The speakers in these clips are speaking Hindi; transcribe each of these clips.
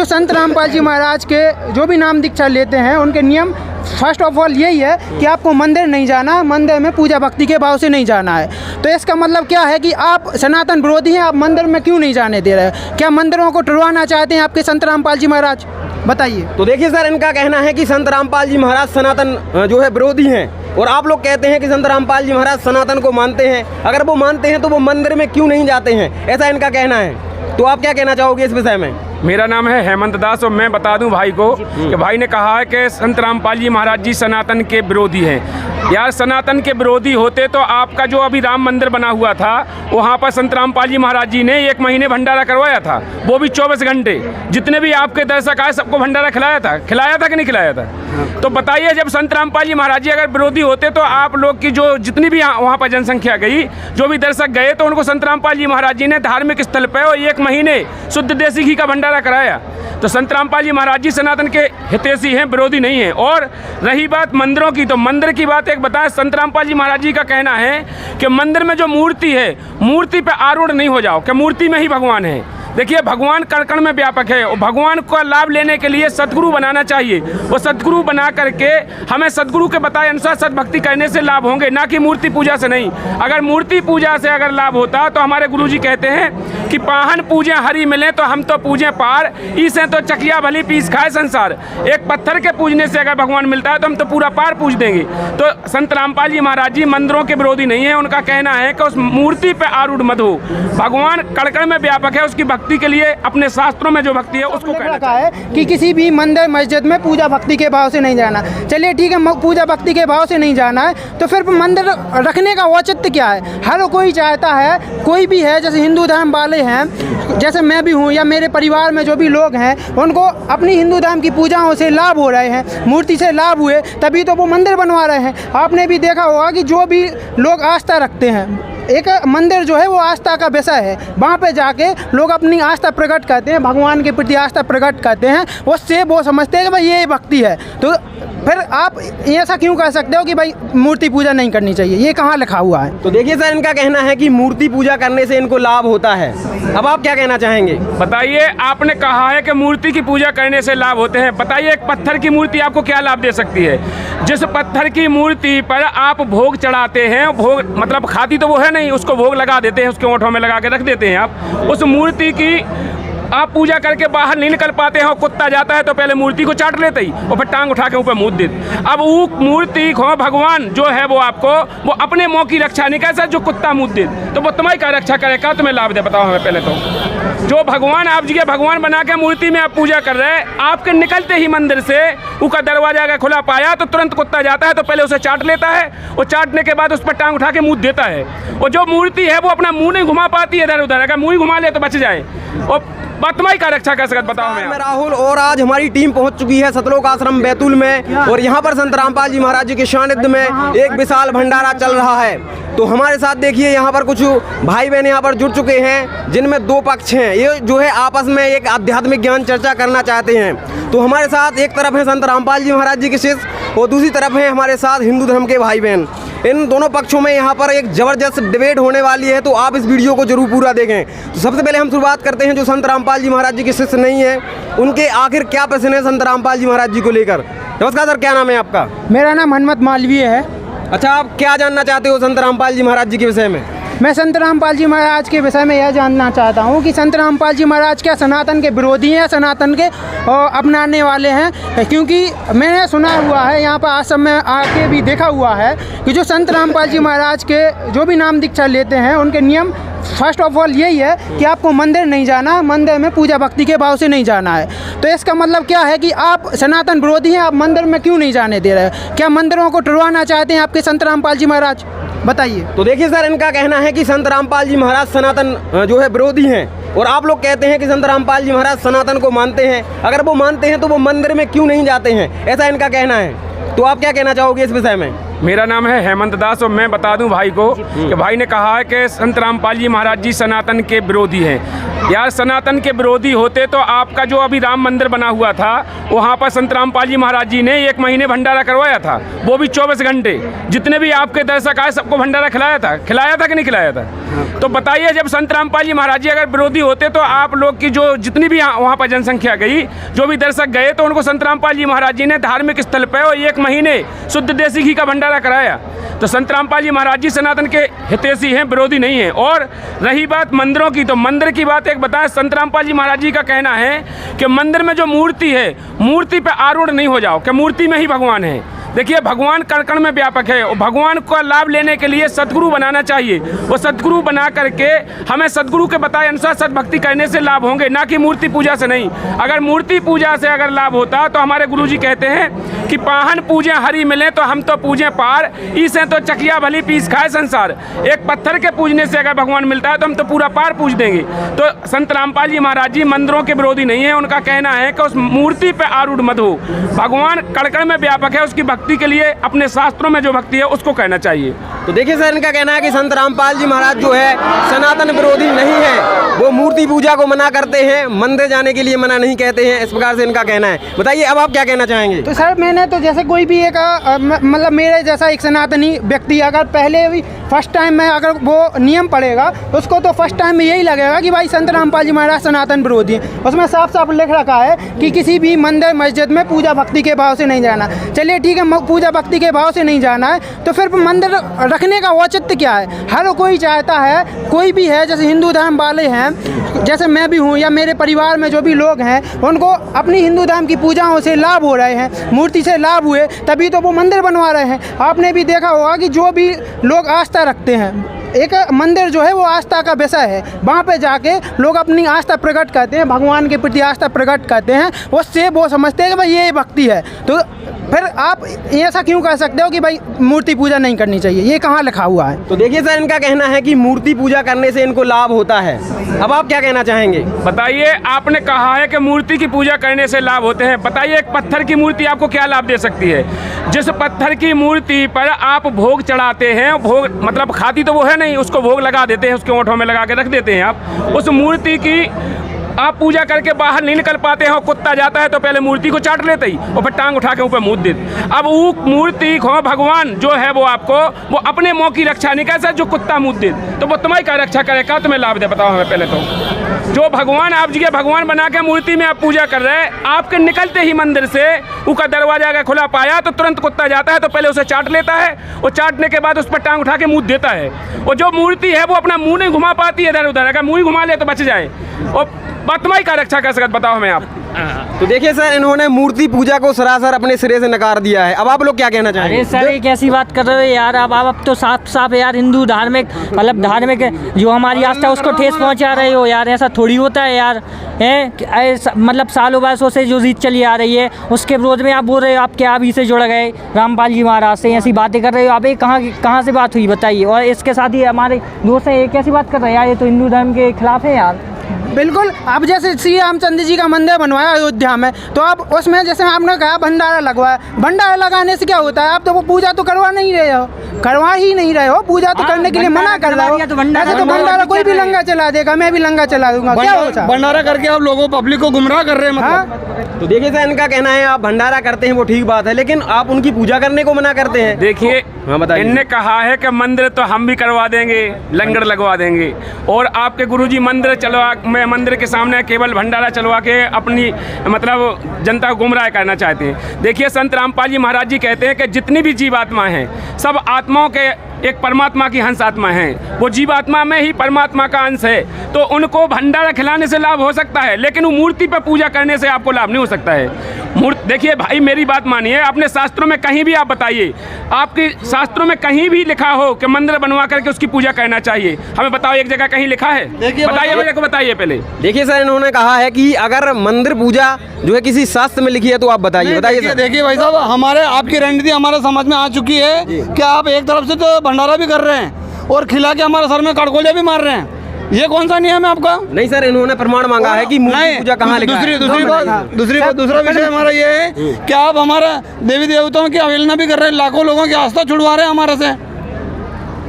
जो संत रामपाल जी महाराज के जो भी नाम दीक्षा लेते हैं उनके नियम फर्स्ट ऑफ ऑल यही है कि आपको मंदिर नहीं जाना, मंदिर में पूजा भक्ति के भाव से नहीं जाना है। तो इसका मतलब क्या है कि आप सनातन विरोधी हैं, आप मंदिर में क्यों नहीं जाने दे रहे? क्या मंदिरों को टुरवाना चाहते हैं आपके संत रामपाल जी महाराज? बताइए। तो देखिए सर, इनका कहना है कि संत रामपाल जी महाराज सनातन जो है विरोधी हैं, और आप लोग कहते हैं कि संत रामपाल जी महाराज सनातन को मानते हैं। अगर वो मानते हैं तो वो मंदिर में क्यों नहीं जाते हैं, ऐसा इनका कहना है। तो आप क्या कहना चाहोगे इस विषय में? मेरा नाम है हेमंत दास और मैं बता दूं भाई को कि भाई ने कहा है कि संत रामपाल जी महाराज जी सनातन के विरोधी हैं। यार सनातन के विरोधी होते तो आपका जो अभी राम मंदिर बना हुआ था वहाँ पर संत रामपाल जी महाराज जी ने 1 महीने भंडारा करवाया था, वो भी 24 घंटे। जितने भी आपके दर्शक आए सबको भंडारा खिलाया था कि नहीं खिलाया था? तो बताइए, जब संत रामपाल जी महाराज जी अगर विरोधी होते तो आप लोग की जो जितनी भी वहाँ पर जनसंख्या गई, जो भी दर्शक गए, तो उनको संत रामपाल जी महाराज जी ने धार्मिक स्थल पर 1 महीने शुद्ध देसी घी का भंडारा कराया। तो संत रामपाल जी महाराज जी सनातन के हितैषी हैं, विरोधी नहीं हैं। और रही बात मंदिरों की, तो मंदिर की बात एक बताएं, संत रामपाल जी महाराज जी का कहना है कि मंदिर में जो मूर्ति है, मूर्ति पे आरूढ़ नहीं हो जाओ कि मूर्ति में ही भगवान है। देखिए, भगवान कण कण में व्यापक है और भगवान का लाभ लेने के लिए सद्गुरु बनाना चाहिए। वो सद्गुरु बना करके हमें सद्गुरु के बताए अनुसार सद्भक्ति करने से लाभ होंगे, ना कि मूर्ति पूजा से नहीं। अगर मूर्ति पूजा से अगर लाभ होता तो हमारे गुरुजी कहते हैं कि पाहन पूजें हरि मिले तो हम तो पूजें पार, इसे तो चकिया भली पीस खाए संसार। एक पत्थर के पूजने से अगर भगवान मिलता है तो हम तो पूरा पार पूज देंगे। तो संत रामपाल जी महाराज जी मंदिरों के विरोधी नहीं है। उनका कहना है कि उस मूर्ति पे आरूढ़ मत हो, भगवान कण कण में व्यापक है, उसकी भक्ति के लिए अपने शास्त्रों में जो भक्ति है उसको कहना रखा है कि किसी भी मंदिर मस्जिद में पूजा भक्ति के भाव से नहीं जाना। चलिए ठीक है, पूजा भक्ति के भाव से नहीं जाना है तो फिर मंदिर रखने का औचित्य क्या है? हर कोई चाहता है, कोई भी है, जैसे हिंदू धर्म वाले हैं, जैसे मैं भी हूँ या मेरे परिवार में जो भी लोग हैं, उनको अपनी हिंदू धर्म की पूजाओं से लाभ हो रहे हैं, मूर्ति से लाभ हुए तभी तो वो मंदिर बनवा रहे हैं। आपने भी देखा होगा कि जो भी लोग आस्था रखते हैं, एक मंदिर जो है वो आस्था का विषय है, वहाँ पे जाके लोग अपनी आस्था प्रकट करते हैं, भगवान के प्रति आस्था प्रकट करते हैं, उससे वो समझते हैं कि भाई ये भक्ति है। तो फिर आप ऐसा क्यों कह सकते हो कि भाई मूर्ति पूजा नहीं करनी चाहिए? ये कहाँ लिखा हुआ है? तो देखिए सर, इनका कहना है कि मूर्ति पूजा करने से इनको लाभ होता है। अब आप क्या कहना चाहेंगे? बताइए, आपने कहा है कि मूर्ति की पूजा करने से लाभ होते हैं। बताइए, एक पत्थर की मूर्ति आपको क्या लाभ दे सकती है? जिस पत्थर की मूर्ति पर आप भोग चढ़ाते हैं, भोग मतलब खाती तो वो है नहीं, उसको भोग लगा देते हैं, उसके ओंठों में लगा के रख देते हैं आप, उस मूर्ति की आप पूजा करके बाहर नहीं निकल पाते हैं और कुत्ता जाता है तो पहले मूर्ति को चाट लेते ही और फिर टांग उठा के ऊपर मूत देते। अब वो मूर्ति को भगवान जो है वो आपको वो अपने मुँह की रक्षा नहीं कर सकता, जो कुत्ता मूत दे तो वो तुम्हारी क्या रक्षा करेगा? तुम्हें लाभ दे? बताओ हमें पहले तो। जो भगवान आप जी के भगवान बना के मूर्ति में आप पूजा कर रहे हैं, आपके निकलते ही मंदिर से उसका दरवाजा अगर खुला पाया तो तुरंत कुत्ता जाता है तो पहले उसे चाट लेता है और चाटने के बाद उस पर टांग उठा के मूत देता है। और जो मूर्ति है वो अपना मुँह नहीं घुमा पाती है इधर उधर, अगर मुँह ही घुमा ले तो बच जाए और बतमाई का रक्षा कर सकते। बताओ मैं राहुल, और आज हमारी टीम पहुंच चुकी है सतलोक आश्रम बैतूल में, और यहाँ पर संत रामपाल जी महाराज जी के सानिध्य में एक विशाल भंडारा चल रहा है। तो हमारे साथ देखिए यहाँ पर कुछ भाई बहन यहाँ पर जुड़ चुके हैं, जिनमें 2 पक्ष हैं। ये जो है आपस में एक आध्यात्मिक ज्ञान चर्चा करना चाहते हैं। तो हमारे साथ एक तरफ है संत रामपाल जी महाराज जी के शिष्य और दूसरी तरफ है हमारे साथ हिंदू धर्म के भाई बहन। इन दोनों पक्षों में यहाँ पर एक जबरदस्त डिबेट होने वाली है, तो आप इस वीडियो को जरूर पूरा देखें। तो सबसे पहले हम शुरुआत करते हैं जो संत रामपाल जी महाराज जी के शिष्य नहीं है, उनके आखिर क्या प्रश्न है संत रामपाल जी महाराज जी को लेकर। नमस्कार सर, क्या नाम है आपका? मेरा नाम हनुमत मालवीय है। अच्छा, आप क्या जानना चाहते हो संत रामपाल जी महाराज जी के विषय में? मैं संत रामपाल जी महाराज के विषय में यह जानना चाहता हूँ कि संत रामपाल जी महाराज क्या सनातन के विरोधी हैं, सनातन के अपनाने वाले हैं? क्योंकि मैंने सुना हुआ है, यहाँ पर आश्रम में आके भी देखा हुआ है कि जो संत रामपाल जी महाराज के जो भी नाम दीक्षा लेते हैं उनके नियम फर्स्ट ऑफ ऑल यही है कि आपको मंदिर नहीं जाना, मंदिर में पूजा भक्ति के भाव से नहीं जाना है। तो इसका मतलब क्या है कि आप सनातन विरोधी हैं, आप मंदिर में क्यों नहीं जाने दे रहे? क्या मंदिरों को टुरवाना चाहते हैं आपके संत रामपाल जी महाराज? बताइए। तो देखिए सर, इनका कहना है कि संत रामपाल जी महाराज सनातन जो है विरोधी हैं, और आप लोग कहते हैं कि संत रामपाल जी महाराज सनातन को मानते हैं। अगर वो मानते हैं तो वो मंदिर में क्यों नहीं जाते हैं, ऐसा इनका कहना है। तो आप क्या कहना चाहोगे इस विषय में? मेरा नाम है हेमंत दास और मैं बता दूं भाई को कि भाई ने कहा है कि संत रामपाल जी महाराज जी सनातन के विरोधी हैं। यार सनातन के विरोधी होते तो आपका जो अभी राम मंदिर बना हुआ था वहाँ पर संत रामपाल जी महाराज जी ने 1 महीने भंडारा करवाया था, वो भी 24 घंटे। जितने भी आपके दर्शक आए सबको भंडारा खिलाया था कि नहीं खिलाया था? तो बताइए, जब संत रामपाल जी महाराज जी अगर विरोधी होते तो आप लोग की जो जितनी भी वहाँ पर जनसंख्या गई, जो भी दर्शक गए, तो उनको संत रामपाल जी महाराज जी ने धार्मिक स्थल पर 1 महीने शुद्ध देसी घी का भंडारा कराया। तो संत रामपाल जी महाराज जी सनातन के हितैषी हैं, विरोधी नहीं हैं। और रही बात मंदिरों की, तो मंदिर की बात एक बताएं, संत रामपाल जी महाराज जी का कहना है कि मंदिर में जो मूर्ति है, मूर्ति पे आरूढ़ नहीं हो जाओ कि मूर्ति में ही भगवान है। देखिए, भगवान कण कण में व्यापक है और भगवान का लाभ लेने के लिए सद्गुरु बनाना चाहिए। वो सद्गुरु बना करके हमें सद्गुरु के बताए अनुसार सद्भक्ति करने से लाभ होंगे, ना कि मूर्ति पूजा से नहीं। अगर मूर्ति पूजा से अगर लाभ होता तो हमारे गुरुजी कहते हैं कि पाहन पूजें हरि मिले तो हम तो पूजें पार, इसे तो चकिया भली पीस खाए संसार। एक पत्थर के पूजने से अगर भगवान मिलता है तो हम तो पूरा पार पूज देंगे। तो संत रामपाल जी महाराज जी मंदिरों के विरोधी नहीं है। उनका कहना है कि उस मूर्ति पे आरूढ़ मत हो, भगवान कण कण में व्यापक है, उसकी भक्ति के लिए अपने शास्त्रों में जो भक्ति है उसको कहना चाहिए। तो देखिए सर, इनका कहना है कि संत रामपाल जी महाराज जो है सनातन विरोधी नहीं है, वो मूर्ति पूजा को मना करते हैं, मंदिर जाने के लिए मना नहीं कहते हैं। इस प्रकार से इनका कहना है। बताइए अब आप क्या कहना चाहेंगे? तो सर, मैंने तो जैसे कोई भी एक मतलब मेरे जैसा एक सनातनी व्यक्ति अगर पहले भी फर्स्ट टाइम में अगर वो नियम पढ़ेगा, उसको तो फर्स्ट टाइम में यही लगेगा कि भाई संत रामपाल जी महाराज सनातन विरोधी हैं। उसमें साफ साफ लिख रखा है कि किसी भी मंदिर मस्जिद में पूजा भक्ति के भाव से नहीं जाना। चलिए ठीक है, पूजा भक्ति के भाव से नहीं जाना है, तो फिर मंदिर रखने का औचित्य क्या है? हर कोई चाहता है, कोई भी है, जैसे हिंदू धर्म वाले हैं, जैसे मैं भी हूँ या मेरे परिवार में जो भी लोग हैं, उनको अपनी हिंदू धर्म की पूजाओं से लाभ हो रहे हैं, मूर्ति से लाभ हुए, तभी तो वो मंदिर बनवा रहे हैं। आपने भी देखा होगा कि जो भी लोग आस्था रखते हैं, एक मंदिर जो है वो आस्था का विषय है, वहाँ पे जाके लोग अपनी आस्था प्रकट करते हैं, भगवान के प्रति आस्था प्रकट करते हैं, उससे वो समझते हैं कि भाई ये भक्ति है। तो फिर आप ऐसा क्यों कह सकते हो कि भाई मूर्ति पूजा नहीं करनी चाहिए? ये कहाँ लिखा हुआ है? तो देखिए सर, इनका कहना है कि मूर्ति पूजा करने से इनको लाभ होता है। अब आप क्या कहना चाहेंगे? बताइए, आपने कहा है कि मूर्ति की पूजा करने से लाभ होते हैं। बताइए, एक पत्थर की मूर्ति आपको क्या लाभ दे सकती है? जिस पत्थर की मूर्ति पर आप भोग चढ़ाते हैं, भोग मतलब खाती तो वो है नहीं, उसको भोग लगा देते हैं, उसके ओंठों में लगा के रख देते हैं आप, उस मूर्ति की आप पूजा करके बाहर नहीं निकल पाते हैं और कुत्ता जाता है तो पहले मूर्ति को चाट लेते ही और फिर टांग उठा के ऊपर मूत देते। अब वो मूर्ति को भगवान जो है वो आपको वो अपने मुँह की रक्षा नहीं कर सकता, जो कुत्ता मूत दे तो वो तुम्हारी क्या रक्षा करेगा? तुम्हें लाभ दे? बताओ हमें पहले तो। जो भगवान आप जी के भगवान बना के मूर्ति में आप पूजा कर रहे हैं, आपके निकलते ही मंदिर से उसका दरवाजा अगर खुला पाया तो तुरंत कुत्ता जाता है तो पहले उसे चाट लेता है और चाटने के बाद उस पर टांग उठा के मुँह देता है। और जो मूर्ति है वो अपना मुँह नहीं घुमा पाती है इधर उधर, अगर मुँह ही घुमा ले तो बच जाए। और तुम्हारी क्या रक्षा कर सकते? बताओ हमें आप। तो देखिए सर, इन्होंने मूर्ति पूजा को सरासर अपने सिरे से नकार दिया है। अब आप लोग क्या कहना चाहेंगे? अरे सर, ये कैसी बात कर रहे हो यार? अब तो साफ साफ यार हिंदू धार्मिक मतलब धार्मिक जो हमारी आस्था है उसको ठेस पहुंचा रहे हो यार। ऐसा थोड़ी होता है यार, है मतलब सालों वर्षों से जो रीत चली आ रही है उसके विरोध में आप बोल रहे हो आप क्या अभी से जुड़ गए रामपाल जी महाराज से, ऐसी बातें कर रहे हो आप। ये कहाँ से बात हुई बताइए? और इसके साथ ही हमारे दोस्त हैं, ये कैसी बात कर रहे हैं यार? ये तो हिंदू धर्म के खिलाफ है यार। बिल्कुल। अब जैसे श्री रामचंद्र जी का मंदिर बनवाया अयोध्या में, तो आप उसमें जैसे आपने कहा भंडारा लगवाया, भंडारा लगाने से क्या होता है? आप तो वो पूजा तो करवा ही नहीं रहे हो, पूजा तो करने के लिए मना कर रहे हो। ऐसे तो भंडारा कोई भी लंगा चला देगा, मैं भी लंगा चला दूंगा, क्या होता है? भंडारा करके आप लोगों पब्लिक को गुमराह कर रहे हैं मतलब। तो देखिए सर, इनका कहना है आप भंडारा करते हैं वो ठीक बात है, लेकिन आप उनकी पूजा करने को मना करते हैं। देखिए, हाँ बताइए। इनने कहा है कि मंदिर तो हम भी करवा देंगे, लंगर लगवा देंगे, और आपके गुरुजी मंदिर चलवा मंदिर के सामने केवल भंडारा चलवा के अपनी मतलब जनता को गुमराह करना चाहते हैं। देखिए, संत रामपाल जी महाराज जी कहते हैं कि जितनी भी जीवात्माएं हैं सब आत्माओं के एक परमात्मा की हंस आत्मा है, वो जीवात्मा में ही परमात्मा का अंश है। तो उनको भंडारा खिलाने से लाभ हो सकता है, लेकिन वो मूर्ति पर पूजा करने से आपको लाभ नहीं हो सकता है। देखिए भाई, मेरी बात मानिए, अपने शास्त्रों में कहीं भी आप बताइए, आपके शास्त्रों में कहीं भी लिखा हो कि मंदिर बनवा करके उसकी पूजा करना चाहिए? हमें बताओ, एक जगह कहीं लिखा है? बताइए मेरे को, बताइए पहले। देखिए सर, इन्होंने कहा है कि अगर मंदिर पूजा जो है किसी शास्त्र में लिखी है तो आप बताइए। बताइए सर। देखिए भाई साहब, हमारे आपकी रणनीति हमारे समझ में आ चुकी है कि आप एक तरफ से तो भंडारा भी कर रहे हैं और खिला के हमारे सर में कड़कोलियाँ भी मार रहे हैं। ये कौन सा नियम है आपका? नहीं सर, इन्होंने प्रमाण मांगा है कि मूर्ति पूजा कहाँ लिखा है। दूसरा विषय हमारा ये है कि आप हमारा देवी देवताओं की अवहेलना भी कर रहे हैं, लाखों लोगों की आस्था छुड़वा रहे हैं हमारे से।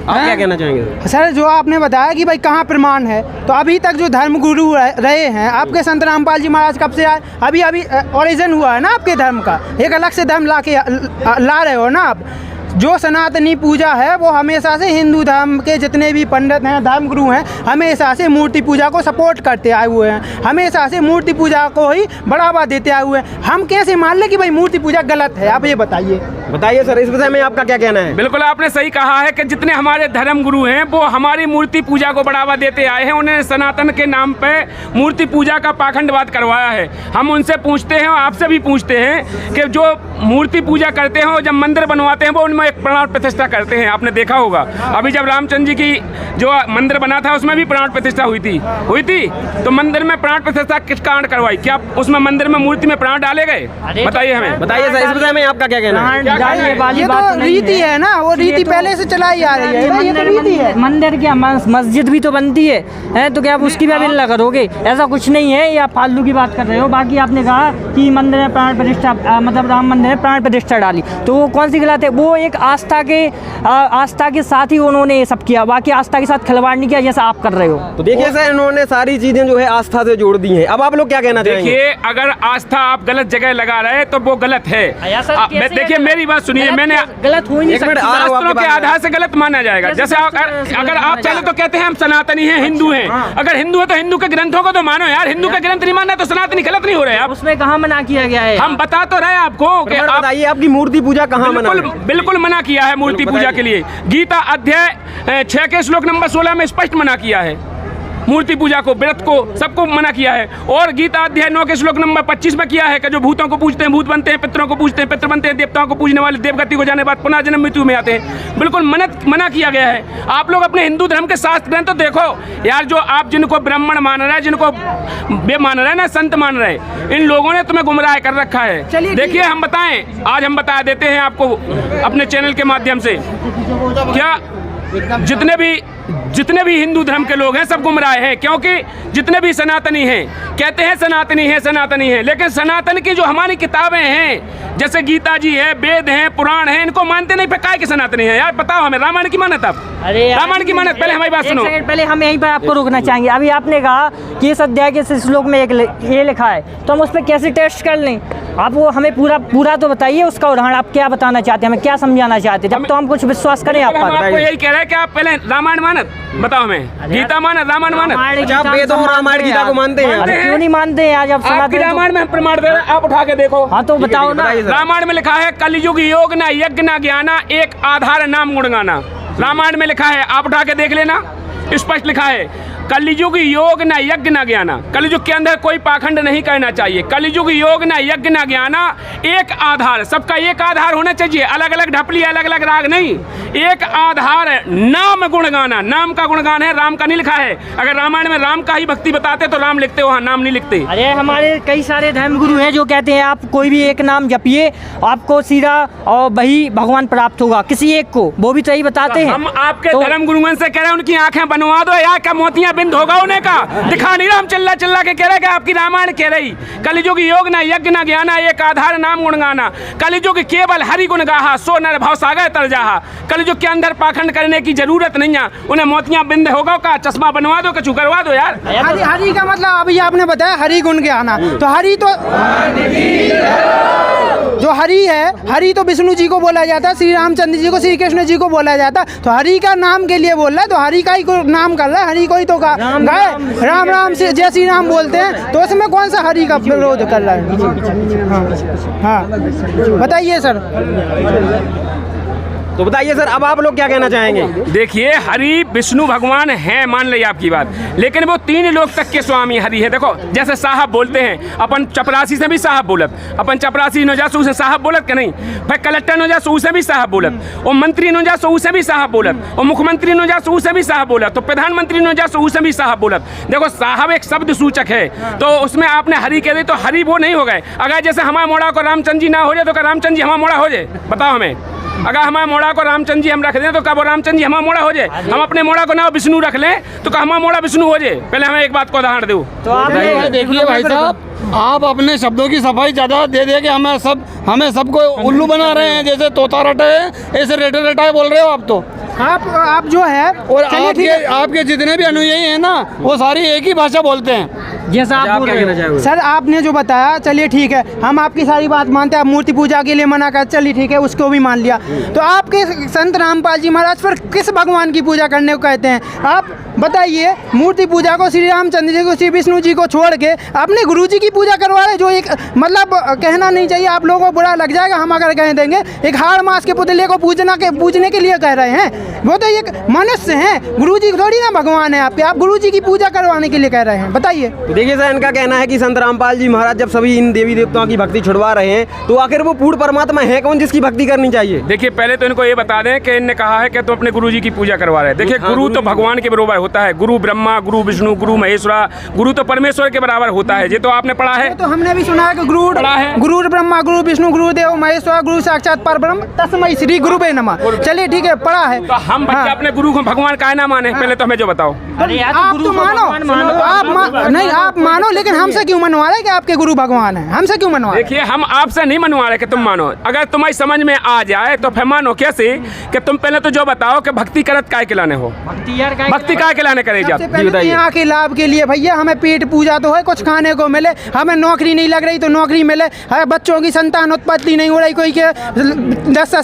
आप क्या कहना चाहेंगे? सर जो आपने बताया कि भाई कहाँ प्रमाण है, तो अभी तक जो धर्मगुरु रहे हैं आपके संत रामपाल जी महाराज कब से आए? अभी ओरिजिन हुआ है ना आपके धर्म का, एक अलग से धर्म ला रहे हो ना आप। जो सनातनी पूजा है वो हमेशा से हिंदू धर्म के जितने भी पंडित हैं, धर्मगुरु हैं, हमेशा से मूर्ति पूजा को सपोर्ट करते आए हुए हैं, हमेशा से मूर्ति पूजा को ही बढ़ावा देते आए हुए हैं। हम कैसे मान लें कि भाई मूर्ति पूजा गलत है? आप ये बताइए सर, इस विषय में आपका क्या कहना है? बिल्कुल आपने सही कहा है कि जितने हमारे धर्म गुरु हैं वो हमारी मूर्ति पूजा को बढ़ावा देते आए हैं। उन्होंने सनातन के नाम पे मूर्ति पूजा का पाखंडवाद करवाया है। हम उनसे पूछते हैं, आपसे भी पूछते हैं कि जो मूर्ति पूजा करते हैं और जब मंदिर बनवाते हैं वो उनमें एक प्राण प्रतिष्ठा करते हैं। आपने देखा होगा अभी जब रामचंद्र जी की जो मंदिर बना था उसमें भी प्राण प्रतिष्ठा हुई थी। तो मंदिर में प्राण प्रतिष्ठा किस कारण करवाई? क्या उसमें मंदिर में मूर्ति में प्राण डाले गए? बताइए हमें, बताइए सर, इस विषय में आपका क्या कहना है? ये तो रीति है ना, वो रीति पहले से चलाई आ रही है। ये तो रीति है। मंदिर क्या मस्जिद भी तो बनती है तो क्या आप उसकी भी अवहेलना करोगे? ऐसा कुछ नहीं है, ये आप फालतू की बात कर रहे हो। बाकी आपने कहा कि मंदिर में प्राण प्रतिष्ठा, मतलब राम मंदिर में प्राण प्रतिष्ठा डाली, तो वो कौन सी गलत है? वो एक आस्था के साथ ही उन्होंने ये सब किया, बाकी आस्था के साथ खिलवाड़ नहीं किया जैसा आप कर रहे हो। तो देखिए सर, इन्होंने सारी चीजें जो है आस्था से जोड़ दी हैं। अब आप लोग क्या कहना चाहेंगे? देखिए, अगर आस्था आप गलत जगह लगा रहे तो वो गलत है। देखिए मेरी बात सुनिए, मैंने गलत हो ही नहीं सकता। शास्त्रों के आधार से गलत माना जाएगा। जैसे अगर आप चले तो कहते हैं हम सनातनी हैं, हिंदू हैं। अगर हिंदू है तो हिंदू के ग्रंथों को तो मानो यार। हिंदू के ग्रंथ नहीं मानना तो सनातनी गलत नहीं हो रहे आप। उसमें कहाँ मना किया गया है? हम बता तो रहे आपको कि आप बताइए आपकी मूर्ति पूजा कहाँ मना है? बिल्कुल मना किया है मूर्ति पूजा के लिए। गीता अध्याय 6 के श्लोक नंबर 16 में स्पष्ट मना किया है मूर्ति पूजा को, व्रत को, सबको मना किया है। और गीता अध्याय 9 के श्लोक नंबर 25 में किया है कि जो भूतों को पूजते हैं भूत बनते हैं, पितरों को पूजते हैं पितर बनते हैं, देवताओं को पूजने वाले देवगति को जाने बाद पुनः जन्म मृत्यु में आते हैं। बिल्कुल मना किया गया है। आप लोग अपने हिंदू धर्म के शास्त्र ग्रंथ तो देखो यार। जो आप जिनको ब्राह्मण मान रहे हैं, जिनको वे मान रहे हैं ना, संत मान रहे हैं, इन लोगों ने तुम्हें गुमराह कर रखा है। देखिए हम बताएं, आज हम बता देते हैं आपको अपने चैनल के माध्यम से, क्या जितने भी हिंदू धर्म के लोग हैं सब गुमराह हैं। क्योंकि जितने भी सनातनी हैं कहते हैं सनातनी है, लेकिन सनातन की जो हमारी किताबें हैं जैसे गीता जी है, वेद हैं, पुराण हैं, इनको मानते नहीं। फिर काय के सनातनी है यार? बताओ हमें, रामायण की मानत आप? रामायण की मानत? पहले हमारी बात सुनो। पहले हम यहीं पर आपको रोकना चाहेंगे। अभी आपने कहा कि इस अध्याय के श्लोक में ये लिखा है, तो हम उस पर कैसे टेस्ट कर लें? आप वो हमें पूरा तो बताइए उसका उदाहरण। आप क्या बताना चाहते हैं, हमें क्या समझाना चाहते हैं, जब तो हम कुछ विश्वास करें आप पर। आपको यही कह रहे हैं कि आप पहले रामायण मानत, बताओ हमें, गीता मानत, रामायण मानत? आप वेदों और रामायण गीता को मानते हैं? क्यों नहीं मानते हैं? आज आप आपकी रामायण में हम प्रमाण दे रहे हैं, आप उठा के देखो। हाँ तो बताओ ना। रामायण में लिखा है कलयुग योग ना यज्ञ ना ज्ञाना, एक आधार नाम गुण गाना। रामायण में लिखा है, आप उठा के देख लेना, स्पष्ट लिखा है कलयुग योग न यज्ञ न ज्ञाना। कलयुग के अंदर कोई पाखंड नहीं करना चाहिए। कलयुग योग न यज्ञ न ज्ञाना, एक आधार, सबका एक आधार होना चाहिए, अलग अलग ढपली, अलग अलग राग नहीं, एक आधार नाम गुण गाना। नाम का गुणगान है, राम का नहीं लिखा है। अगर रामायण में राम का ही भक्ति बताते तो राम लिखते, वहाँ नाम नहीं लिखते। अरे हमारे कई सारे धर्मगुरु हैं जो कहते हैं आप कोई भी एक नाम जपिए, आपको सीधा और वही भगवान प्राप्त होगा, किसी एक को, वो भी तो यही बताते हैं। हम आपके धर्मगुरुओं से कह रहे हैं उनकी आंखें बनवा दो यार, क्या मोतियां बिंद होगा उन्हें का? दिखा नहीं रहा, हम चिल्ला के कह रहे हैं कि आपकी रामायण कह रही कलयुग योग ना यज्ञ ना ज्ञाना, एक आधार नाम गुण गाना। कलयुग केवल हरि गुण गाहा, सो नर भाव सागर तर जाहा। कलयुग के अंदर पाखंड करने की जरूरत नहीं है। उन्हें मोतियां बिंद होगा का, चश्मा बनवा दो, कछु करवा दो यार। हरि का मतलब अभी आपने बताया हरि गुण गाना, तो हरि तो जो हरि है, हरि तो विष्णु जी को बोला जाता है, श्री रामचंद्र जी को, श्री कृष्ण जी को बोला जाता है। तो हरि का नाम के लिए बोल रहा है, तो हरि का ही नाम कर रहा है, हरि को ही तो गाए। राम राम से जय श्री राम बोलते हैं, तो उसमें कौन सा हरि का विरोध कर रहा है? हाँ बताइए सर। तो बताइए सर, अब आप लोग क्या कहना चाहेंगे? देखिए, हरि विष्णु भगवान हैं, मान ली आपकी बात, लेकिन वो 3 लोक तक के स्वामी हरि है। देखो जैसे साहब बोलते हैं, अपन चपरासी से भी साहब बोलत, अपन चपरासी नोजासू से साहब बोलत के नहीं, फिर कलेक्टर नोजासू से भी साहब बोलत, और मंत्री नोजासू से भी साहब बोलत, और मुख्यमंत्री नोजासू से भी साहब बोलत, तो प्रधानमंत्री नोजासू से भी साहब बोलत। देखो साहब एक शब्द सूचक है, तो उसमें आपने हरि कह दी तो हरि वो नहीं हो गए। अगर जैसे हमारा मोड़ा को रामचंद्र जी ना हो जाए तो क्या रामचंद्र जी हमारा मोड़ा हो जाए? बताओ हमें। अगर हमारे मोड़ा को रामचंद्र जी हम रख दें तो कब रामचंद्र जी हमारा मोड़ा हो जाए, हम अपने मोड़ा को नाम विष्णु रख लें तो कब हमारा मोड़ा विष्णु हो जाए। पहले हमें एक बात को उदाहरण दो। तो आप देखिए भाई साहब, आप अपने शब्दों की सफाई ज्यादा दे दे के हमें सबको उल्लू बना रहे हैं, जैसे तोता रटा है ऐसे रेटे रटाए बोल रहे हो आप। तो आप जो है और आपके जितने भी अनुयायी हैं ना वो सारी एक ही भाषा बोलते हैं जैसा आप बोल रहे हो। सर आपने जो बताया चलिए ठीक है, हम आपकी सारी बात मानते हैं। आप मूर्ति पूजा के लिए मना कर, चलिए ठीक है, उसको भी मान लिया। तो आपके संत रामपाल जी महाराज पर किस भगवान की पूजा करने को कहते हैं? आप बताइए, मूर्ति पूजा को श्री रामचंद्र जी को, श्री विष्णु जी को छोड़ के अपने गुरु जी की पूजा करवा रहे, जो एक मतलब कहना नहीं चाहिए, आप लोगों को बुरा लग जाएगा हम अगर कह देंगे। एक हाड़ मास के पुतले को पूजने के लिए कह रहे हैं। वो तो एक मनुष्य हैं, गुरु जी थोड़ी ना भगवान है आपके। आप गुरु जी की पूजा करवाने के लिए कह रहे हैं, बताइए। देखिए सर, इनका कहना है कि संत रामपाल जी महाराज जब सभी इन देवी देवताओं की भक्ति छुड़वा रहे हैं तो आखिर वो पूर्ण परमात्मा है कौन जिसकी भक्ति करनी चाहिए? देखिए पहले तो इनको ये बता दें कि इनने कहा है कि तुम अपने गुरु जी की पूजा करवा रहे हैं। देखिए गुरु तो भगवान के बराबर होता है, गुरु ब्रह्मा, गुरु विष्णु, गुरु महेश्वरा, गुरु तो परमेश्वर के बराबर होता है। ये तो आपने पढ़ा है। तो हमने भी सुना है कि गुरु ब्रह्मा, गुरु विष्णु, गुरुदेव महेश्वर, गुरु साक्षात परब्रह्म तस्मै श्री गुरुवे नमः। चलिए ठीक है, पढ़ा है। तो हम बच्चे अपने गुरु को भगवान का ना माने, पहले तो हमें जो बताओ। आप तो मानो, आप मानो, लेकिन हमसे क्यों मनवा रहे कि आपके गुरु भगवान है? हमसे क्यों मनवा रहे? देखिए हम आपसे नहीं मनवा रहे कि तुम मानो। अगर तुम्हारी समझ में आ जाए तो फिर मानो। कैसे कि तुम पहले तो जो बताओ कि भक्ति करत काय के लाने हो, भक्ति काय के लाने करे जाते? यहाँ के लाभ के लिए भैया, हमें पेट पूजा तो है, कुछ खाने को मिले, हमें नौकरी नहीं लग रही तो नौकरी मिले, बच्चों की संतान उत्पत्ति नहीं हो रही, कोई के 10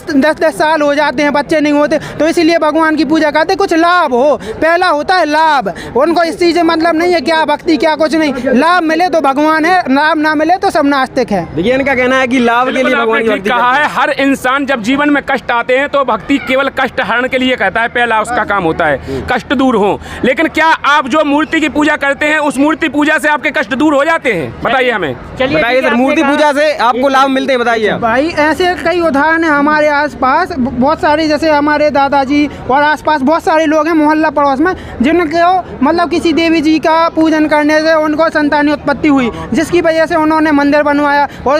साल हो जाते हैं बच्चे नहीं होते, तो इसीलिए भगवान की पूजा करते, कुछ लाभ हो। पहला होता है लाभ, उनको इस चीज़ से मतलब नहीं है क्या भक्ति क्या कुछ नहीं। लाभ मिले तो भगवान है, लाभ ना मिले तो सब नास्तिक है। देखिए इनका कहना है कि लाभ के लिए भगवान की भक्ति कहा है। हर इंसान जब जीवन में कष्ट आते हैं तो भक्ति केवल कष्ट हरण के लिए कहता है, पहला उसका काम होता है कष्ट दूर हो। लेकिन क्या आप जो मूर्ति की पूजा करते हैं उस मूर्ति पूजा से आपके कष्ट दूर हो जाते हैं? बताइए हमें, बताइए सर, मूर्ति पूजा से आपको लाभ मिलते हैं, बताइए भाई। ऐसे कई उदाहरण है हमारे आसपास, बहुत सारे, जैसे हमारे दादाजी और आसपास बहुत सारे लोग हैं मोहल्ला पड़ोस में, जिनको मतलब किसी देवी जी का पूजन करने से उनको संतानी उत्पत्ति हुई, जिसकी वजह से उन्होंने मंदिर बनवाया और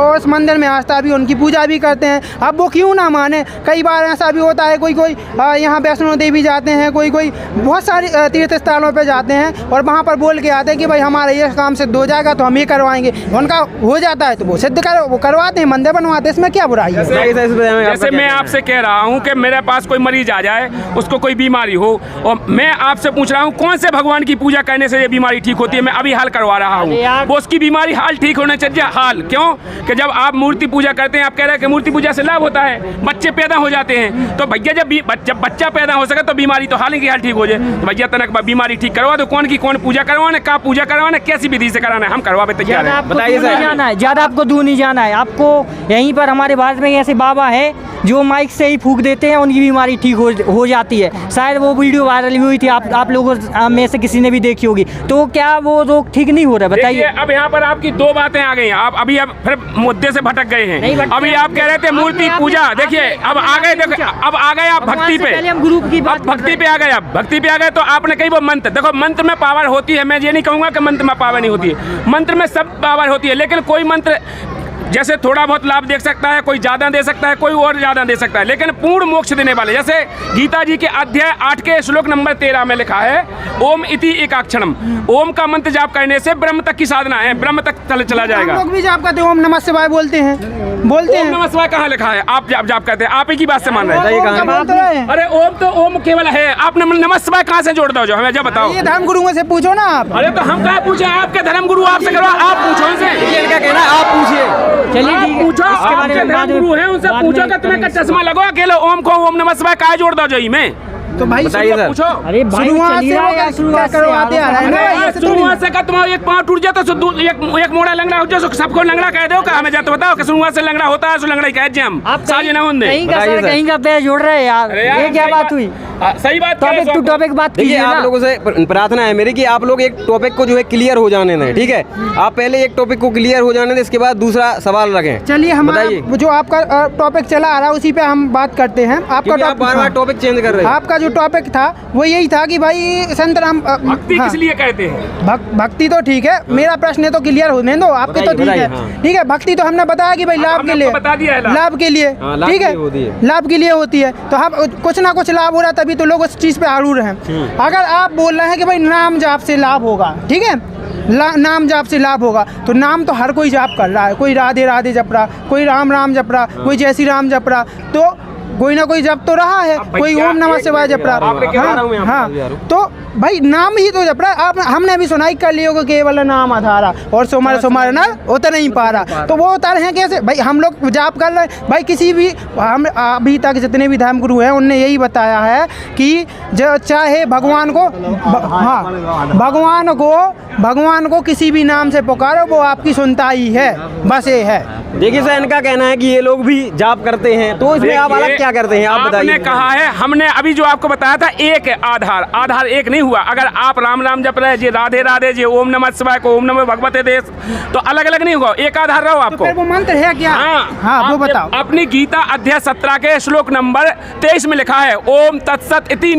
उस मंदिर में आस्था भी, उनकी पूजा भी करते हैं। अब वो क्यों ना माने? कई बार ऐसा भी होता है, कोई यहाँ वैष्णो देवी जाते हैं, कोई बहुत सारे तीर्थ स्थलों पे जाते हैं और वहाँ पर बोल के आते हैं कि भाई हमारा ये काम सिद्ध हो जाएगा तो हम ये करवाएंगे। उनका हो जाता है तो वो सिद्ध वो करवाते हैं, मंदिर बनवाते हैं, इसमें क्या बुराई है? जैसे मैं आपसे कह रहा हूँ कि मेरे पास कोई मरीज आ जाए, उसको कोई बीमारी हो, और मैं आपसे पूछ रहा हूँ कौन से भगवान की पूजा करने से ये बीमारी ठीक होती है? मैं अभी हाल करवा रहा हूँ, वो उसकी बीमारी हाल ठीक होना चाहिए। हाल क्यों? कि जब आप मूर्ति पूजा करते हैं, आप कह रहे हैं कि मूर्ति पूजा से लाभ होता है, बच्चे पैदा हो जाते हैं, तो भैया जब बच्चा पैदा हो सके तो बीमारी तो हाल ही हाल ठीक हो जाए। तो भैया तनक बीमारी ठीक करवा दो। कौन की कौन पूजा करवाना, क्या पूजा करवाना, कैसी विधि से कराना है, हम करवा तैयार है। बताइए सर। ज़्यादा आपको दूर नहीं जाना है, आपको यहीं पर हमारे भारत में ऐसे बाबा है जो माइक से ही फूंक देते हैं, उनकी बीमारी ठीक हो जाती है। शायद वो वीडियो वायरल हुई थी, आप लोगों में से किसी ने भी देखी होगी। तो क्या वो रोग ठीक नहीं हो रहा? बताइए। अब यहाँ पर आपकी दो बातें आ गई, आप अभी अब फिर मुद्दे से भटक गए हैं। अभी आप कह रहे थे मूर्ति पूजा, देखिए अब आ गए, देखो अब आ गए आप भक्ति पे, भक्ति पे आ गए, आप भक्ति पे आ गए। तो आपने कही वो मंत्र, देखो मंत्र में पावर होती है, मैं ये नहीं कहूँगा कि मंत्र में पावर नहीं होती है, मंत्र में सब पावर होती है, लेकिन कोई मंत्र जैसे थोड़ा बहुत लाभ दे सकता है, कोई ज़्यादा दे सकता है, कोई और ज़्यादा दे सकता है, लेकिन पूर्ण मोक्ष देने वाले, जैसे गीता जी के अध्याय 8 के श्लोक नंबर 13 में लिखा है, ओम इति एकाक्षरम, ओम का मंत्र जाप करने से ब्रह्म तक की साधना है, ब्रह्म तक चला जाएगा। लोग भी जाप करते हैं, ओम नमः शिवाय बोलते हैं। ओम नमः शिवाय कहाँ लिखा है? आप जाप करते हैं, आप ही की बात से मान रहे हैं। अरे ओम तो ओम केवल है, आपने नमः शिवाय कहाँ से जोड़ दो? जो हमें जब बताओ, ये धर्म गुरुओं से पूछो ना आप। अरे तो हम कहाँ पूछे? आपके धर्म गुरु आपसे करो, आप पूछो उनसे। इनका कहना है आप पूछिए, चलिए पूछो, आपके धर्म गुरु हैं, उनसे पूछो कि तुम्हें चश्मा लगो अकेले ओम को ओम नमः शिवाय कहाँ जोड़ दो जो में? तो भाई बताइए सर। पूछो। अरे भाई करवाते आ रहे हैं, शुरुआत से का तुम्हारा एक पाँव टूट जाए तो एक मोड़ा लंगड़ा हो जाए, सबको लंगड़ा कह दो का? हमें जाते बताओ कि शुरुआत से लंगड़ा होता है, सो लंगड़ा ही कह हम साजे ना होंगे। कहीं का पैर जोड़ रहे हैं यार, ये क्या बात हुई? सही बात कह रहे टॉपिक हो टू टॉपिक बात देखिए कीजिए आप ना। लोगों से प्रार्थना है मेरी कि आप लोग एक टॉपिक को जो है क्लियर हो जाने दें, ठीक है। आप पहले एक टॉपिक को क्लियर हो जाने दें, इसके बाद दूसरा सवाल रखें। चलिए हमारा बताइए। जो आपका टॉपिक चला आ रहा है उसी पे हम बात करते हैं। आपका क्योंकि आप बार बार टॉपिक चेंज कर रहे हैं। आपका जो टॉपिक था वो यही था कि भाई संत राम भक्ति हाँ, किस लिए कहते हैं? भक्ति तो ठीक है, मेरा प्रश्न है तो क्लियर होने दो। आपके तो ठीक बताइए, है, हाँ। ठीक है। भक्ति तो हमने बताया कि भाई लाभ हमने के लिए, आपको बता दिया है लाभ। लाभ के लिए, हाँ, लाभ ठीक के है, लिए होती है। लाभ के लिए होती है। तो हम कुछ ना कुछ लाभ हो रहा है तभी तो लोग उस चीज़ पे आरूढ़ हैं। अगर आप बोल रहे हैं कि भाई नाम जाप से लाभ होगा, ठीक है, नाम जाप से लाभ होगा, तो नाम तो हर कोई जाप कर रहा है। कोई राधे राधे जप रहा, कोई राम राम जप रहा, कोई जय श्री राम जप रहा, तो कोई ना कोई जप तो रहा है। अब कोई भैया, ओम नमः एक शिवाय जप रहा। आपने क्या हाँ, रहा हूँ मैं आपको हाँ, बता रहा हूँ। तो भाई नाम ही तो जप रहा है। आप हमने भी सुनाई कर लियो कि केवल नाम आधारा और सुमर सुमर ना उतर नहीं पा रहा, तो वो उतर हैं कैसे भाई? हम लोग जाप कर रहे हैं भाई। किसी भी हम अभी तक जितने भी धर्म गुरु हैं उनने यही बताया है कि जो चाहे भगवान को हाँ भगवान को किसी भी नाम से पुकारो, वो आपकी सुनता ही है, बस ये है। देखिए सर, इनका कहना है कि ये लोग भी जाप करते हैं, तो इसमें आप अलग क्या करते हैं? आप बताइए। आपने कहा है, हमने अभी जो आपको बताया था एक आधार एक नहीं हुआ। अगर आप राम राम जप रहे जी, राधे राधे जी, ओम नमः शिवाय को ओम नमः भगवते देश, तो अलग अलग नहीं होगा, एक आधार रहो आपको। फिर वो मंत्र है क्या? हाँ वो बताओ। अपनी गीता अध्याय 17 के श्लोक नंबर 23 में लिखा है ओम तत्सत इति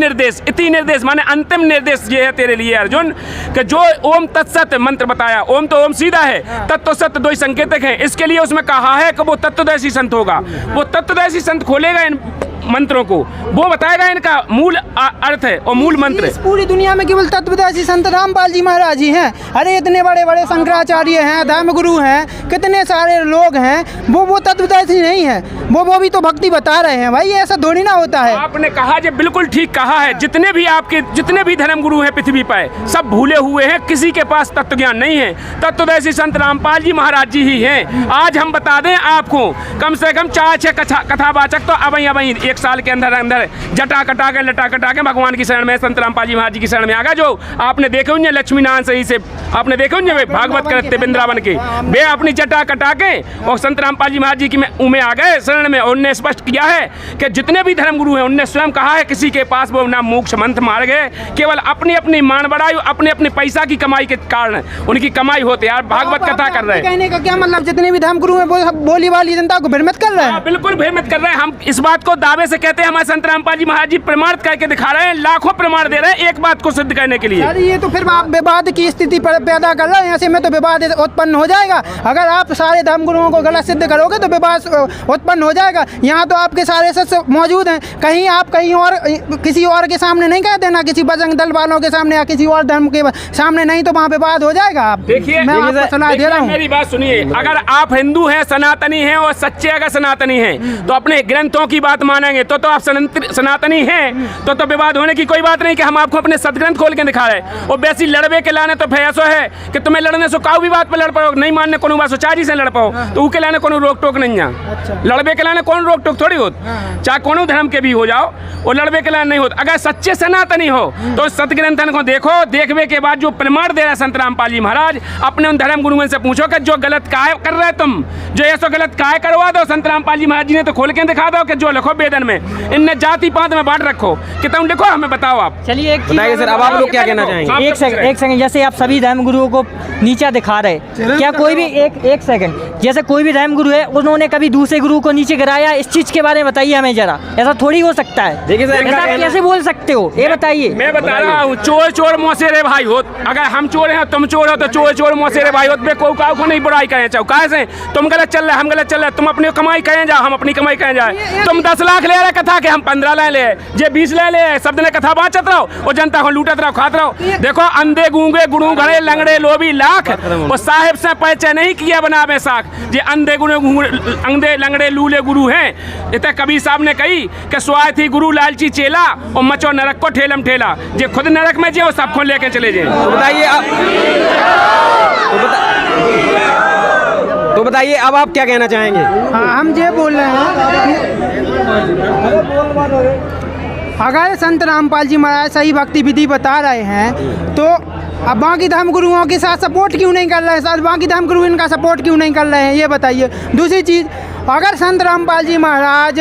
निर्देश माने अंतिम निर्देश ये है तेरे लिए अर्जुन, कि जो ओम तत्सत मंत्र बताया, ओम तो ओम सीधा है, तत्व सत्य दो ही संकेतक हैं। इसके लिए उसमें कहा है कि वो तत्वदर्शी संत होगा, वो तत्वदर्शी संत खोलेगा इन मंत्रों को, वो बताएगा इनका मूल अर्थ है और मूल मंत्र इस है। पूरी दुनिया में केवल तत्वदर्शी संत रामपाल जी महाराज जी हैं। अरे इतने बड़े बड़े शंकराचार्य हैं, धर्मगुरु हैं, कितने सारे लोग हैं, वो तत्वदर्शी नहीं है। वो भी तो भक्ति बता रहे हैं भाई, ऐसा थोड़ी ना होता है। आपने कहा जो बिल्कुल ठीक कहा है। जितने भी धर्मगुरु हैं पृथ्वी पर सब भूले हुए हैं, किसी के पास तत्व ज्ञान नहीं है। तत्वदर्शी संत रामपाल जी महाराज जी ही हैं। आज हम बता दें आपको, कम से कम 4-6 कथावाचक तो अबई एक साल के अंदर जटा कटा के भगवान की शरण में, संत रामपाल जी महाराज जी की शरण में आ गए। जो आपने देखे होंगे लक्ष्मी नारायण सही से आपने देखे होंगे वे भागवत करते वृंदावन के, वे अपनी जटा कटा के और संत रामपाल जी महाराज जी की में आ गए शरण में। और उनने स्पष्ट किया है कि जितने भी धर्मगुरु हैं उनने स्वयं कहा है किसी के पास वो ना मोक्ष मंत्र मार गए, केवल अपनी अपनी मान बढ़ाई, अपने पैसा की कमाई के कारण उनकी कमाई होते यार भागवत कथा कर रहे हैं। कहने का क्या मतलब? जितने भी धर्मगुरु हैं वो बोली वाली जनता को भ्रमित कर रहे हैं। बिल्कुल भ्रमित कर रहे हैं। हम इस बात को दावे से कहते हैं, हमारे संत रामपाल जी महाराज जी प्रमाण करके दिखा रहे हैं, लाखों प्रमाण दे रहे हैं एक बात को सिद्ध करने के लिए। अरे ये तो फिर आप विवाद की स्थिति पैदा कर रहे हैं, ऐसे में तो विवाद उत्पन्न हो जाएगा। अगर आप सारे धर्मगुरुओं को गलत सिद्ध करोगे तो विवाद उत्पन्न हो जाएगा। यहाँ तो आपके सारे सत्य मौजूद हैं, कहीं आप कहीं और किसी और के सामने नहीं कह देना, किसी बजरंग दल वालों के सामने या किसी और धर्म के सामने, नहीं तो वहाँ विवाद हो जाएगा। आप देखिए मैं आपको सलाह दे रहा हूँ, मेरी बात सुनिए। अगर आप हिंदू हैं, सनातनी हैं और सच्चे अगर सनातनी हैं तो अपने ग्रंथों की बात मानेंगे तो आप सनातनी हैं तो विवाद होने की कोई बात नहीं कि हम आपको अपने सदग्रंथ खोल के दिखा रहे हैं। और वैसी लड़बे के लाने तो फिर ऐसा है कि तुम्हें लड़ने से काऊ भी बात पर लड़ पाओ, नहीं मानने कोनो बात चाची से लड़ पाओ तो उसके लाने कोनो रोक टोक नहीं है। लड़बे के लाने कौन रोक टोक थोड़ी होत, चाहे कोनो धर्म के भी हो जाओ और लड़बे के लाने नहीं होता। अगर सच्चे सनातनी हो तो सतग्रंथन को देखो, देखने के बाद जो प्रमाण दे रहा है संत रामपाल जी महाराज, अपने उन धर्म गुरुओं से पूछो कि जो गलत काय कर रहे तुम, जो ऐसा गलत काय करवा दो। संत रामपाल जी महाराज जी ने तो खोल के दिखा दो कि जो लिखो वेदन में, इनने जाति पात में बांट रखो कि तुम लिखो, हमें बताओ आप। चलिए एक बताइए सर, अब आप लोग क्या कहना चाहेंगे? एक सेकंड, जैसे आप सभी धर्म गुरुओं को नीचा दिखा रहे, क्या कोई भी एक सेकंड, जैसे कोई भी धर्म गुरु है उन्होंने कभी दूसरे गुरु को नीचे गिराया? इस चीज के बारे में बताइए हमें जरा, ऐसा थोड़ी हो सकता है। देखिए सर, ऐसा आप कैसे बोल सकते हो ये बताइए। मैं बता रहा हूँ, चोर चोर मौसेरे भाई हो, अगर हम चोर हैं तुम चोर हो तो चोर चोर मौसेरे भाई हो, काऊ को नहीं बुराई करें चाहो काहे से तुम गलत चल रहे हम गलत चल रहे, तुम अपनी कमाई कहें जाओ हम अपनी कमाई कहें जाए। तुम 10 लाख ले रहे कथा के, हम 15 ले जे 20 ले सब दिन कथा बाँचत रहो और जनता को लूटत रहो खात रहो। देखो अंधे गूंगे गुरु घड़े लंगड़े लोभी लाख, और साहेब से परिचय नहीं किया बनावे साख, जे अंधे अंधे लंगड़े लूले गुरु हैं। इतने कबीर साहब ने कही कि स्वाय थी गुरु लालची चेला और मचो नरक को ठेलम ठेला, जे खुद नरक में जे वो सबको लेके चले जाए। तो बताइए आप, तो बताइए अब आप क्या कहना चाहेंगे? हाँ, हम ये बोल रहे हैं अगर संत रामपाल जी महाराज सही भक्ति विधि बता रहे हैं तो अब बाकी धर्म गुरुओं के साथ सपोर्ट क्यों नहीं कर रहे हैं? बाकी धर्म गुरु इनका सपोर्ट क्यों नहीं कर रहे हैं ये बताइए। दूसरी चीज़, अगर संत रामपाल जी महाराज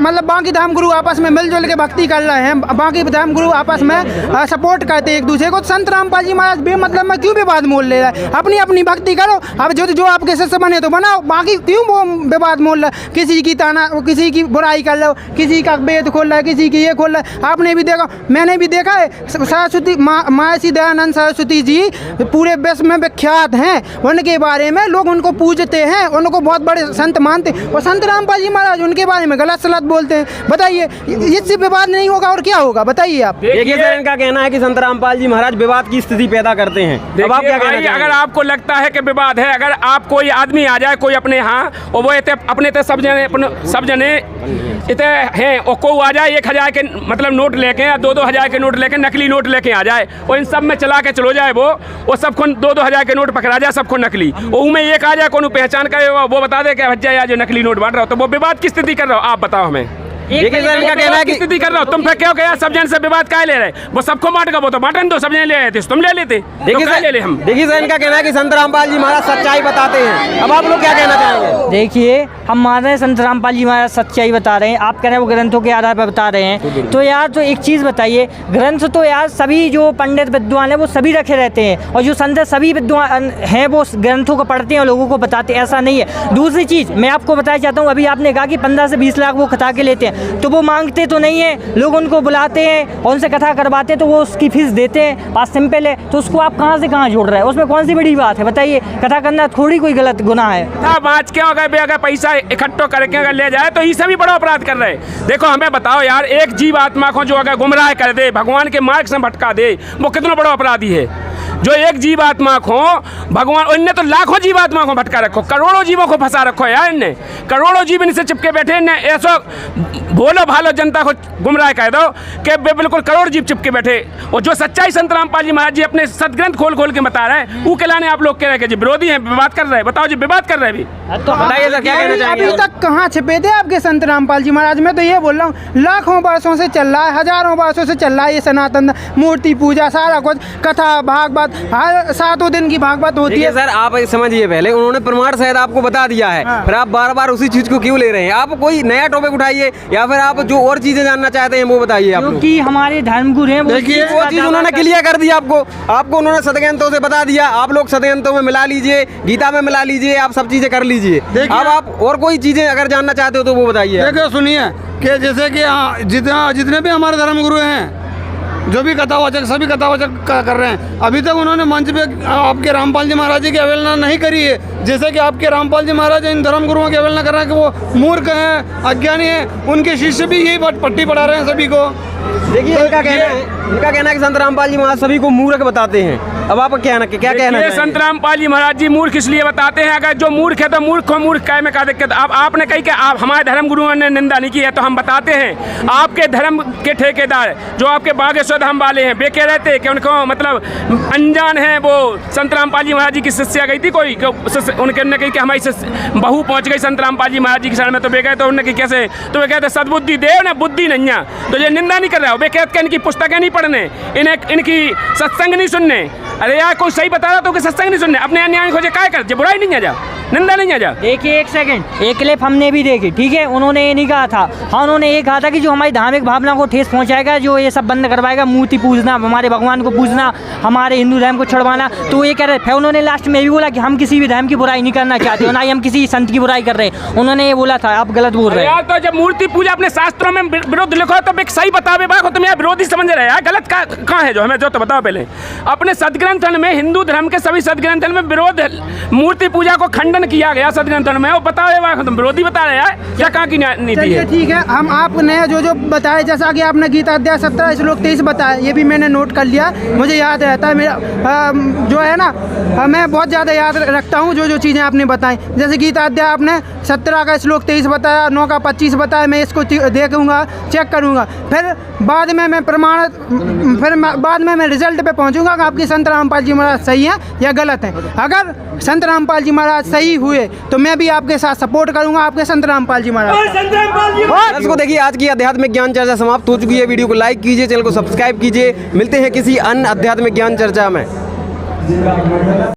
मतलब बाकी धर्म गुरु आपस में मिलजुल के भक्ति कर रहे हैं, बाकी धर्म गुरु आपस में सपोर्ट करते हैं एक दूसरे को, तो संत रामपाल जी महाराज बेमतलब में क्यों विवाद मोल ले रहे हैं? अपनी अपनी भक्ति करो, अब जो आपके शिष्य बने तो बनाओ, बाकी क्यों वो विवाद मोल रहे? किसी की ताना, किसी की बुराई कर लो, किसी का वेद खोल रहा है, किसी की ये खोल रहा है। आपने भी देखा, मैंने भी देखा है, सरस्वती महर्षि दयानंद सरस्वती जी पूरे विश्व में विख्यात हैं, उनके बारे में लोग उनको पूजते हैं, उनको बहुत बड़े संत मानते हैं, और संत रामपाल जी महाराज उनके बारे में गलत सलत बोलते हैं। बताइए, इससे विवाद नहीं होगा और क्या होगा? बताइए आप। देखिए सर, इनका कहना है कि संत रामपाल जी महाराज विवाद की स्थिति पैदा करते हैं। अब आप क्या कहना चाहेंगे? अगर आपको लगता है कि विवाद है, अगर आप कोई आदमी आ जाए कोई अपने यहाँ और वो अपने सब जने इतने हैं और कोई आ जाए 1000 के मतलब नोट लेके या 2-2 हज़ार के नोट लेके, नकली नोट लेके आ जाए और इन सब में चला के चलो जाए वो सबको 2-2 हज़ार के नोट पकड़ा जाए, सबको नकली, और उनमें एक आ जाए कौन पहचान करे वो बता दे कि भज्जा यार जो नकली नोट बांट रहा हो, तो वो विवाद की स्थिति कर रहा हो। आप बताओ हमें। देखिए सर, इनका कहना है कि स्थिति कर रहा हो तुम, फिर क्या हो गया? सब जन से विवाद काय ले रहे? वो सबको बांट का, वो तो बांटन दो, सब जन ले आए थे, तुम ले लेते। देखिए सर, ले ले हम। देखिए सर, इनका कहना है कि संत रामपाल जी महाराज सच्चाई बताते हैं। अब आप लोग क्या कहना चाहेंगे? देखिए, हम मान रहे हैं संत रामपाल जी महाराज सच्चाई बता रहे हैं, आप कह रहे हैं वो ग्रंथों के आधार पर बता रहे हैं, तो यार तो एक चीज़ बताइए, ग्रंथ तो यार सभी जो पंडित विद्वान हैं वो सभी रखे रहते हैं, और जो संत सभी विद्वान हैं वो ग्रंथों को पढ़ते हैं और लोगों को बताते हैं, ऐसा नहीं है। दूसरी चीज़ मैं आपको बताना चाहता हूँ, अभी आपने कहा कि 15 से 20 लाख वो कथा के लेते हैं, तो वो मांगते तो नहीं है, लोग उनको बुलाते हैं और उनसे कथा करवाते हैं, तो वो उसकी फीस देते हैं, बात सिंपल है। तो उसको आप कहाँ से कहाँ जोड़ रहे हैं? उसमें कौन सी बड़ी बात है? बताइए, कथा करना थोड़ी कोई गलत गुनाह है। बात क्यों? अगर पैसा इकट्ठा करके अगर ले जाए तो ये सभी बड़ा अपराध कर रहे हैं। देखो हमें बताओ यार, एक जीव आत्मा को जो अगर गुमराह कर दे, भगवान के मार्ग से भटका दे, वो कितना बड़ा अपराधी है। जो एक जीव आत्मा को भगवान, इनने तो लाखों जीव आत्मा को भटका रखो, करोड़ों जीवों को फंसा रखो यार, इनने करोड़ों जीव इनसे चिपके बैठे, इनने ऐसा भोलो भालो जनता को गुमराह कर दो कि बिल्कुल करोड़ जीव चिपके बैठे। और जो सच्चाई संत रामपाल जी महाराज जी अपने सदग्रंथ खोल के बता रहे हैं, वो कहलाने आप लोग कह रहे हैं कि विरोधी हैं, विवाद कर रहे हैं। बताओ जी, विवाद कर रहे हैं भी, तो बताइए सर, क्या कहना चाहेंगे? अभी तक कहाँ छिपे थे आपके संत रामपाल जी महाराज? मैं तो ये बोल रहा हूँ, लाखों वर्षों से चल रहा है, हजारों वर्षों से चल रहा है ये सनातन मूर्ति पूजा, सारा कुछ, कथा भागवत, हर 7 दिन की भागवत होती है। सर आप समझिए, पहले उन्होंने प्रमाण शायद आपको बता दिया है, फिर आप बार बार उसी चीज को क्यों ले रहे हैं? आप कोई नया टॉपिक उठाइए, या फिर आप जो और चीजें जानना चाहते हैं वो बताइए। आप क्योंकि हमारे धर्मगुरु हैं, देखिए वो चीज उन्होंने क्लियर कर दिया आपको उन्होंने सदग्रंथों से बता दिया। आप लोग सदग्रंथों में मिला लीजिए, गीता में मिला लीजिए, आप सब चीजें कर लीजिए। अब आप और कोई चीजें अगर जानना चाहते हो तो वो बताइए। देखो सुनिए कि जैसे कि जितने भी हमारे धर्मगुरु हैं, जो भी कथावाचक, सभी कथावाचक कर रहे हैं, अभी तक उन्होंने मंच पे आपके रामपाल जी महाराज जी की अवहेलना नहीं करी है। जैसे कि आपके रामपाल जी महाराज इन धर्म गुरुओं की अवहेलना कर रहे हैं कि वो मूर्ख हैं, अज्ञानी हैं, उनके शिष्य भी यही पट्टी पढ़ा रहे हैं सभी को। देखिए इनका कहना है कि संत रामपाल जी महाराज सभी को मूर्ख बताते हैं। अब आप क्या कहना है? संत रामपाल जी महाराज जी मूर्ख इसलिए बताते हैं, अगर जो मूर्ख है तो मूर्ख को मूर्ख कहे में क्या दिक्कत? अब आपने कही कि आप हमारे धर्म गुरुओं ने निंदा नहीं की है, तो हम बताते हैं, आपके धर्म के ठेकेदार जो आपके बागेश्वर धाम वाले हैं, वे कह रहे थे कि उनको मतलब अनजान है, वो संत रामपाल जी महाराज जी की शिष्या गई थी कोई, उनने कही कि हमारी बहू पहुंच गई संत रामपाल जी महाराज जी के शरण में, तो वे गए, तो उन्होंने कही कैसे? तो वे कहते सद्बुद्धि देव ने बुद्धि नहीं है, तो ये निंदा नहीं कर रहा है। वे कहते इनकी पुस्तकें नहीं पढ़ने, इनकी सत्संग नहीं सुनने। अरे यार कोई सही बता रहा तो सत्संग नहीं सुनने, अपने अन्याय खोजे काय कर, जो बुराई नहीं आ जा, निंदा नहीं आ जा। देखिए एक सेकंड, एक क्लिप हमने भी देखी, ठीक है, उन्होंने ये नहीं कहा था, हाँ उन्होंने ये कहा था कि जो हमारी धार्मिक भावना को ठेस पहुंचाएगा, जो ये सब बंद करवाएगा, मूर्ति पूजना, हमारे भगवान को पूजना, हमारे हिंदू धर्म को छुड़वाना, तो ये कह रहे। फिर उन्होंने लास्ट में भी बोला कि हम किसी भी धर्म की बुराई नहीं करना चाहते, ना ही हम किसी संत की बुराई कर रहे हैं, उन्होंने ये बोला था। आप गलत बोल रहे हैं यार। तो जब मूर्ति पूजा अपने शास्त्रों में विरोध लिखो तो सही बताओ, बात तुम यार विरोधी समझ रहे हैं, गलत कहाँ है? जो हमें जो तो बताओ पहले। अपने सदग्रंथन में, हिंदू धर्म के सभी सदग्रंथन में विरोध, मूर्ति पूजा को खंडन किया गया सदग्रंथन में, वो बताओ तुम विरोधी बता रहे हैं क्या? कहाँ की नीति है? ठीक है, हम आपने जो बताया, जैसा कि आपने गीता अध्याय 17 श्लोक 23 बताया, ये भी मैंने नोट कर लिया, मुझे याद रहता है, मेरा जो है ना, मैं बहुत ज़्यादा याद रखता हूँ जो चीज़ें आपने बताई। जैसे गीता अध्याय आपने 17 का श्लोक 23 बताया, 9 का 25 बताया, मैं इसको देखूंगा, चेक करूंगा, फिर बाद में मैं बाद में मैं रिजल्ट पे पहुंचूंगा कि आपके संत रामपाल जी महाराज सही हैं या गलत हैं। अगर संत रामपाल जी महाराज सही हुए तो मैं भी आपके साथ सपोर्ट करूंगा, आपके संत रामपाल जी महाराज। इसको देखिए, आज की आध्यात्मिक ज्ञान चर्चा समाप्त हो चुकी है। वीडियो को लाइक कीजिए, चैनल को सब्सक्राइब कीजिए। मिलते हैं किसी अन्य आध्यात्मिक ज्ञान चर्चा में।